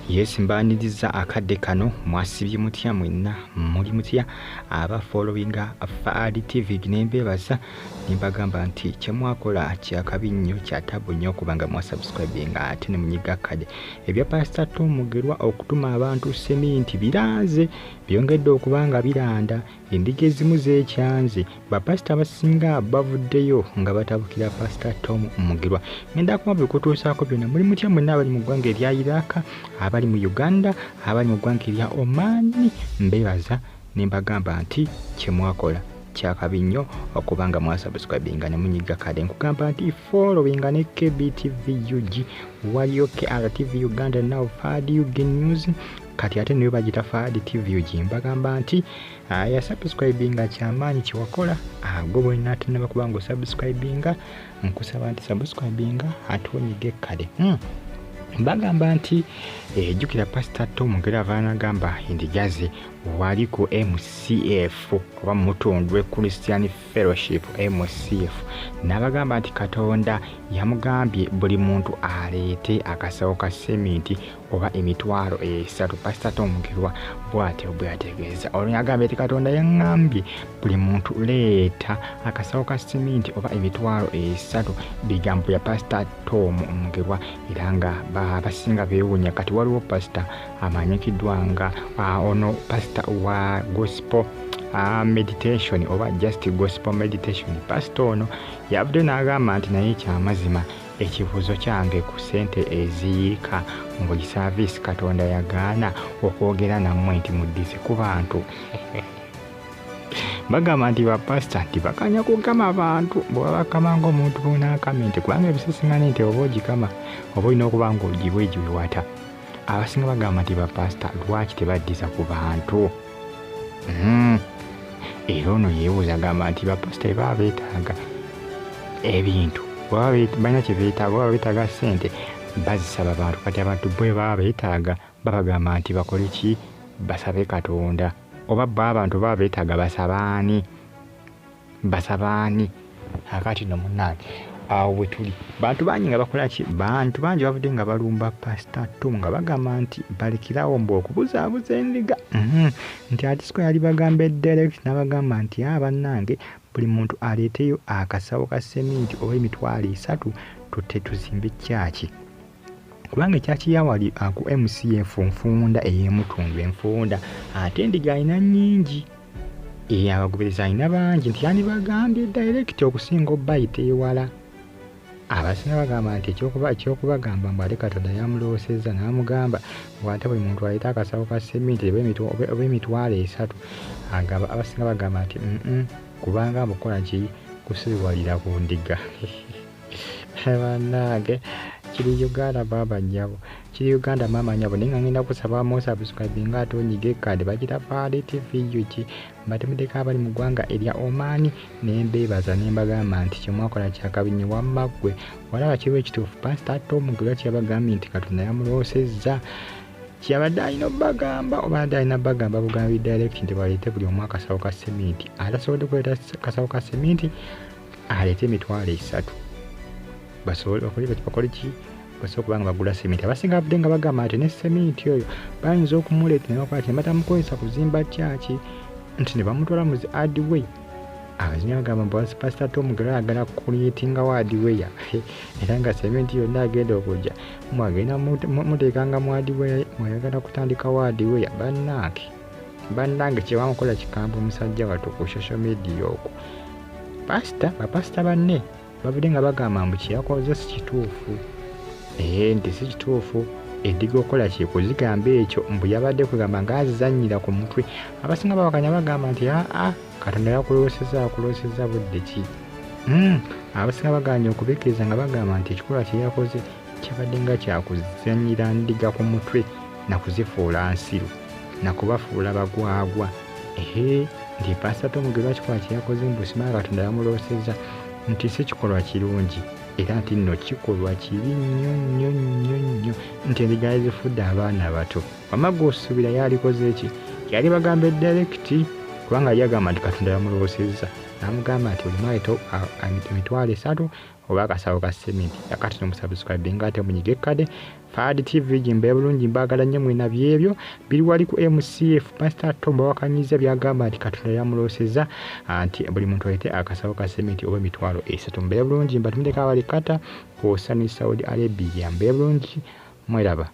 Yes, mbaniriza akadde kano mwasibye mutya mwenna muli mutya aba followinga Faadi TV nembebaza nimbagamba nti kyemwakola kyakabi nnyo kyatabu nnyo kubanga mwasubscribinga ate ne munyiga kade ebya Pastor Tom Mugerwa okutuma abantu seminti biranze byongedde okubanga biranda endiga ezimu z'ekyanze bapasita abasinga bavuddeyo nga batabukira Pastor Tom Mugerwa ngenda kumabikutuusaako byonna muli mutya mwenna abali mu ggwanga erya Iraq abali mu Uganda abali mu ggwanga erya Oman mbebaza nimbagamba nti kyemwakola kyakabi nnyo okubanga mwasubscribinga ne munyiga kade nkugamba nti followinga ne KBTV UG waliyo KRTV Uganda now Faadi UG News kati ate niyo bagita Faadi TV UG mbagamba nti ya subscribinga kyamaanyi kiwakola gwe bwena ate ne bakubanga subscribinga nkusaba nti subscribinga ate onyige kade bagamba nti jukira Pastor Tom Mugerwa vanagamba indigaze wali ku MCF oba mutondwe Christian Fellowship MCF nabagamba nti Katonda yamugambye buli muntu aleete akasawo ka seminti oba emitwalo 3 Pastor Tom Mugerwa bwategeeza oluyagambye nti Katonda yangambye buli muntu leeta akasawo ka seminti oba emitwalo 3 bigambo ya Pastor Tom Mugerwa iranga basinga beewunya kati waliwo pastor amanyikiddwa nga ono pastor wa gospel meditation oba just gospel meditation pastor ono yavudde n'agamba nti naye kyamazima ekibuuzo kyange ku sente eziyiika mu buli service Katonda yagaana okwogera nammwe nti muddize ku bantu bagamba nti bapasita nti bakanya kugama abantu bw'oba bakama ng'omuntu bw'onaakame nti kubanga ebisisiŋŋane nti oba ogikama oba olina okuba ng'ogiwa egiwewata abasinga bagamba nti bapasita lwaki tebaddiza ku bantu era ono yeebuuza agamba nti bapasita baba beetaaga ebintu balina kye beetaaga baba beetaaga ssente bazisaba abantu kati abantu bwe baba beetaaga babagamba nti bakole ki basabe Katonda oba abantu baba beetaaga basabaani akati no munnange awo bwe tuli bantu bangi nga bakola ki bantu bangi bavudde nga balumba Pastor Tom nga bagamba nti balekirawo mbu okubuzaabuza endiga nti ate siko yali bagamba direct n'abagamba nti bannange buli muntu aleeteyo akasawo ka seminti oba emitwalo 3 tutte tuzimbe kyaki kubanga ekyaki yawali ku MCF nfunda ey'emutundu enfunda ate endiga alina nnyingi abagoberezi alina bangi nti yani bagambye direct okusinga obbayita ewala abasinga bagamba nti ekyokubagamba mbu ate Katonda yamuloosezza n'amugamba bw'ate buli muntu aleeta akasawo ka seminti oba emitwalo 3 abasinga bagamba nti kubanga mukola ki kusibiwalira ku ndiga bannange kiri Uganda baba nnyabo kiri Uganda mama nnyabo naye nga ngenda kusaba musubscribinga ate onyige kade bagita Faadi TV UG mbatemedeka abali mu ggwanga erya Oman nembeebaza nembagamba nti kyemwakola kyakabi nnyo wamma ggwe walaba kiriwo ekituufu Pastor Tom Mugerwa kyabagambye nti Katonda yamuloosezza kyabadde alina obbagamba oba adde alina bagamba bugambi direct nti baleete buli omu akasawo ka seminti atasobodde kuleeta akasawo ka seminti aleete emitwalo 3 basobole bakole ki basobola kubanga bagula seminti abasinga bavudde nga bagamba nti ne seminti oyo bayinza okumuleeta ne bakola kino batamukozesa kuzimba kyaki nti ne bamutwala mu zi hardway abazinyi bagamba mbu Pastor Tom Mugerwa ayagala kuliyetinga wa hardway era nga seminti yonna agenda okujja mwagenda muteekanga mu hardway mwayagala kutandika wa hardway bannange kyebamukola kikambo omusajja wattu ku social media okwo bapasita banne bavudde nga bagamba mbu kyeyakoze si kituufu nti si kituufu eddiga okola kyekuzigamba ekyo mbu yabadde kugamba ng'azizannyira ku mutwe abasinga babakanya bagamba nti Katonda yakuloosezza budde ki abasinga baganya okubekereza nga bagamba nti ekikolwa kyeyakoze kyabadde nga kyakuzannyira ndiga ku mutwe nakuzifuula nsiru nakubafuula bagwagwa nti Pastor Tom Mugerwa kikolwa kyeyakoze mbu simala Katonda yamuloosezza nti si kikolwa kirungi era nti nno kikolwa kibi nnyo nti endiga ezifudde abaana bato wamma g'osuubira yalikoze ki yali bagambe direct kubanga yagamba nti Katonda yamuloosezza namugamba nti oli maito emitwalo 3 oba akasawo ka sementi yakati nomusubscribe ngate munyige kade Fad TV jimbe bulungi mbagala nnyo mwena byebyo biri wali ku MCF Pastor Tomba wakanyiza byagamba nti Katonda yamuloseza anti buli muntu ayite akasawo ka sementi oba emitwalo 3 mbe bulungi mbatumire kawali kata ku Saudi Arabia mbe bulungi mwelaba